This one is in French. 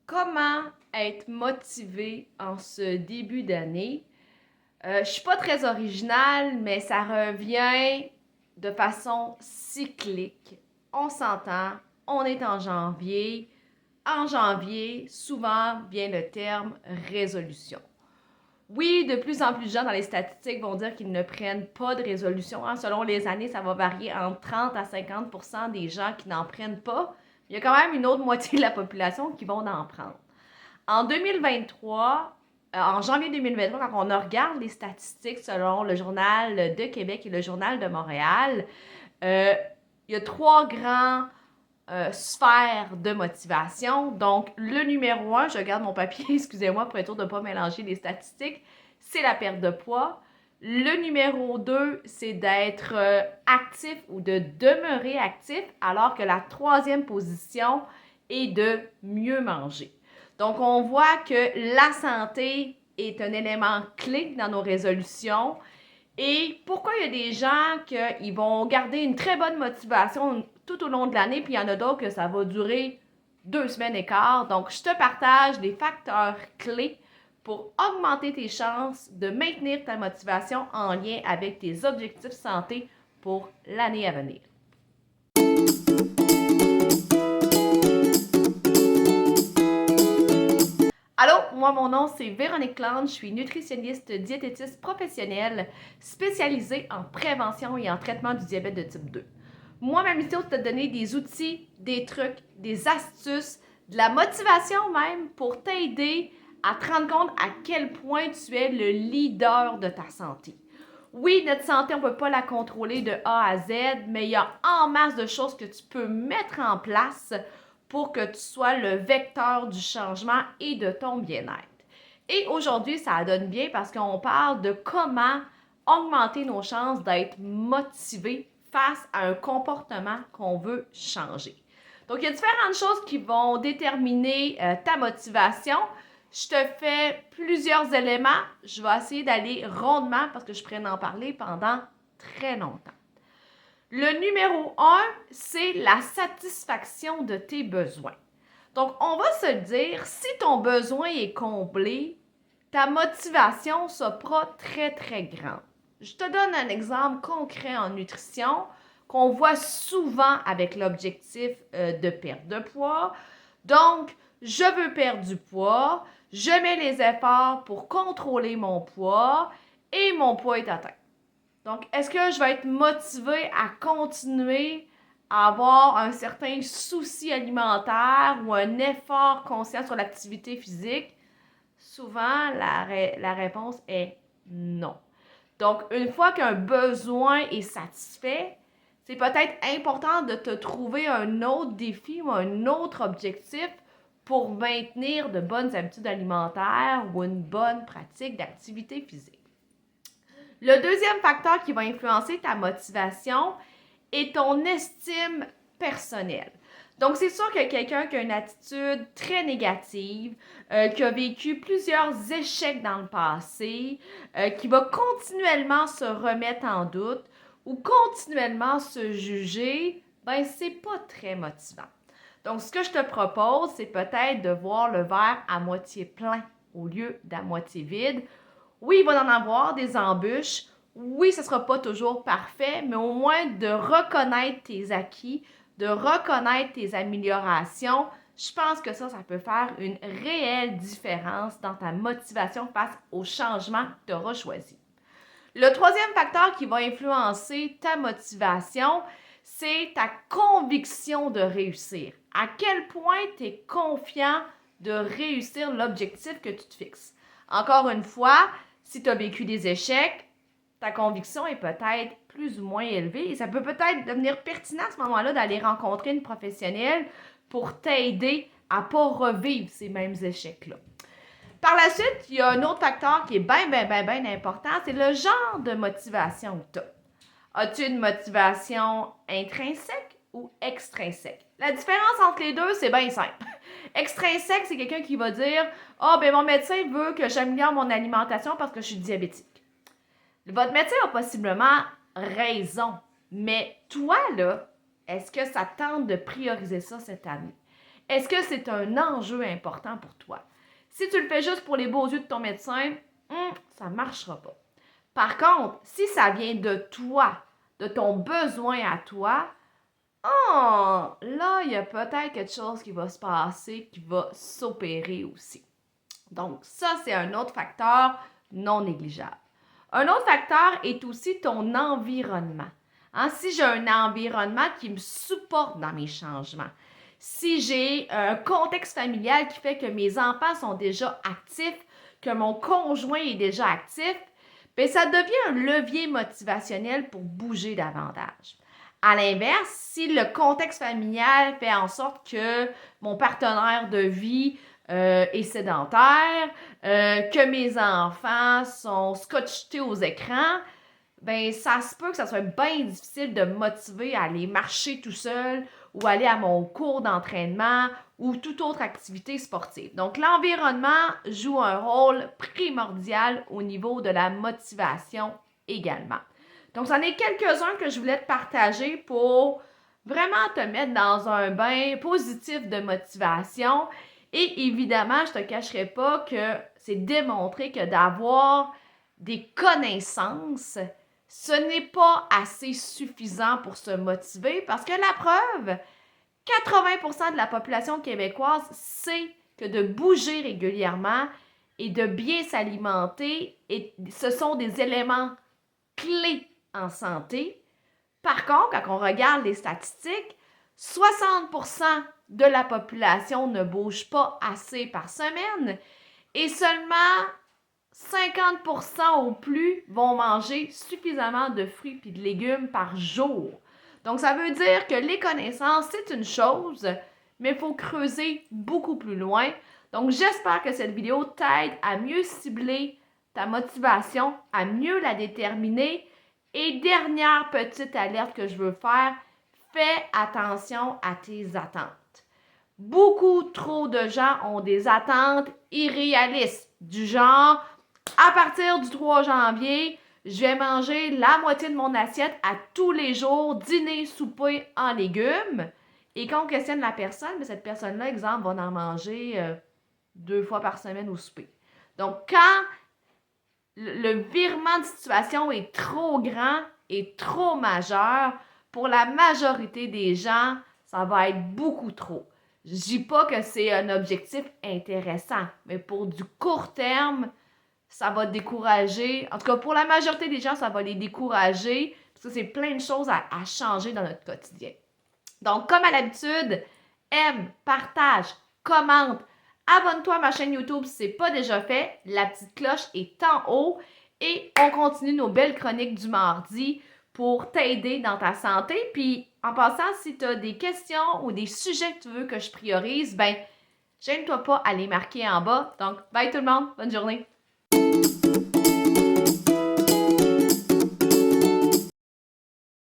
Comment être motivé en ce début d'année? Je suis pas très originale, mais ça revient de façon cyclique. On s'entend, on est en janvier. En janvier, souvent vient le terme résolution. Oui, de plus en plus de gens dans les statistiques vont dire qu'ils ne prennent pas de résolution. Selon les années, ça va varier entre 30 à 50% des gens qui n'en prennent pas. Il y a quand même une autre moitié de la population qui vont en prendre. En 2023, en janvier 2023, quand on regarde les statistiques selon le Journal de Québec et le Journal de Montréal, il y a trois grands sphères de motivation. Donc, le numéro 1, je garde mon papier, excusez-moi pour être sûr de ne pas mélanger les statistiques, c'est la perte de poids. Le numéro 2, c'est d'être actif ou de demeurer actif, alors que la troisième position est de mieux manger. Donc, on voit que la santé est un élément clé dans nos résolutions. Et pourquoi il y a des gens qui vont garder une très bonne motivation tout au long de l'année, puis il y en a d'autres que ça va durer 2 semaines et quart. Donc, je te partage des facteurs clés pour augmenter tes chances de maintenir ta motivation en lien avec tes objectifs santé pour l'année à venir. Allô, moi mon nom c'est Véronique Land, je suis nutritionniste diététiste professionnelle spécialisée en prévention et en traitement du diabète de type 2. Moi, ma mission c'est de te donner des outils, des trucs, des astuces, de la motivation même pour t'aider à te rendre compte à quel point tu es le leader de ta santé. Oui, notre santé, on ne peut pas la contrôler de A à Z, mais il y a en masse de choses que tu peux mettre en place pour que tu sois le vecteur du changement et de ton bien-être. Et aujourd'hui, ça donne bien parce qu'on parle de comment augmenter nos chances d'être motivé face à un comportement qu'on veut changer. Donc, il y a différentes choses qui vont déterminer ta motivation. Je te fais plusieurs éléments. Je vais essayer d'aller rondement parce que je pourrais en parler pendant très longtemps. Le numéro 1, c'est la satisfaction de tes besoins. Donc, on va se dire, si ton besoin est comblé, ta motivation sera très, très grande. Je te donne un exemple concret en nutrition qu'on voit souvent avec l'objectif de perte de poids. Donc, je veux perdre du poids, je mets les efforts pour contrôler mon poids et mon poids est atteint. Donc, est-ce que je vais être motivée à continuer à avoir un certain souci alimentaire ou un effort conscient sur l'activité physique? Souvent, la réponse est non. Donc, une fois qu'un besoin est satisfait, c'est peut-être important de te trouver un autre défi ou un autre objectif pour maintenir de bonnes habitudes alimentaires ou une bonne pratique d'activité physique. Le deuxième facteur qui va influencer ta motivation est ton estime personnelle. Donc, c'est sûr que quelqu'un qui a une attitude très négative, qui a vécu plusieurs échecs dans le passé, qui va continuellement se remettre en doute ou continuellement se juger, ben c'est pas très motivant. Donc, ce que je te propose, c'est peut-être de voir le verre à moitié plein au lieu d'à moitié vide. Oui, il va en avoir des embûches. Oui, ce ne sera pas toujours parfait, mais au moins de reconnaître tes acquis, de reconnaître tes améliorations, je pense que ça peut faire une réelle différence dans ta motivation face au changement que tu auras choisi. Le troisième facteur qui va influencer ta motivation, c'est ta conviction de réussir. À quel point tu es confiant de réussir l'objectif que tu te fixes. Encore une fois, si tu as vécu des échecs, ta conviction est peut-être plus ou moins élevée et ça peut peut-être devenir pertinent à ce moment-là d'aller rencontrer une professionnelle pour t'aider à ne pas revivre ces mêmes échecs-là. Par la suite, il y a un autre facteur qui est bien important, c'est le genre de motivation que tu as. As-tu une motivation intrinsèque ou extrinsèque? La différence entre les deux, c'est bien simple. Extrinsèque, c'est quelqu'un qui va dire « Ah, ben mon médecin veut que j'améliore mon alimentation parce que je suis diabétique. » Votre médecin a possiblement raison, mais toi, là, est-ce que ça tente de prioriser ça cette année? Est-ce que c'est un enjeu important pour toi? Si tu le fais juste pour les beaux yeux de ton médecin, ça ne marchera pas. Par contre, si ça vient de toi, de ton besoin à toi, là, il y a peut-être quelque chose qui va se passer, qui va s'opérer aussi. Donc, ça, c'est un autre facteur non négligeable. Un autre facteur est aussi ton environnement. Si j'ai un environnement qui me supporte dans mes changements, si j'ai un contexte familial qui fait que mes enfants sont déjà actifs, que mon conjoint est déjà actif, bien, ça devient un levier motivationnel pour bouger davantage. À l'inverse, si le contexte familial fait en sorte que mon partenaire de vie est sédentaire, que mes enfants sont scotchés aux écrans, ben ça se peut que ça soit bien difficile de me motiver à aller marcher tout seul ou aller à mon cours d'entraînement ou toute autre activité sportive. Donc, l'environnement joue un rôle primordial au niveau de la motivation également. Donc, c'en est quelques-uns que je voulais te partager pour vraiment te mettre dans un bain positif de motivation. Et évidemment, je ne te cacherai pas que c'est démontré que d'avoir des connaissances, ce n'est pas assez suffisant pour se motiver parce que la preuve, 80% de la population québécoise sait que de bouger régulièrement et de bien s'alimenter, ce sont des éléments clés en santé. Par contre, quand on regarde les statistiques, 60% de la population ne bouge pas assez par semaine et seulement 50% au plus vont manger suffisamment de fruits et de légumes par jour. Donc, ça veut dire que les connaissances, c'est une chose, mais il faut creuser beaucoup plus loin. Donc, j'espère que cette vidéo t'aide à mieux cibler ta motivation, à mieux la déterminer. Et dernière petite alerte que je veux faire, fais attention à tes attentes. Beaucoup trop de gens ont des attentes irréalistes, du genre, à partir du 3 janvier, je vais manger la moitié de mon assiette à tous les jours, dîner, souper en légumes. Et quand on questionne la personne, mais cette personne-là, exemple, va en manger 2 fois par semaine au souper. Donc, quand le virement de situation est trop grand et trop majeur, pour la majorité des gens, ça va être beaucoup trop. Je ne dis pas que c'est un objectif intéressant, mais pour du court terme, ça va décourager. En tout cas, pour la majorité des gens, ça va les décourager parce que c'est plein de choses à changer dans notre quotidien. Donc, comme à l'habitude, aime, partage, commente, abonne-toi à ma chaîne YouTube si ce n'est pas déjà fait. La petite cloche est en haut et on continue nos belles chroniques du mardi pour t'aider dans ta santé. Puis, en passant, si tu as des questions ou des sujets que tu veux que je priorise, ben, gêne-toi pas à les marquer en bas. Donc, bye tout le monde, bonne journée!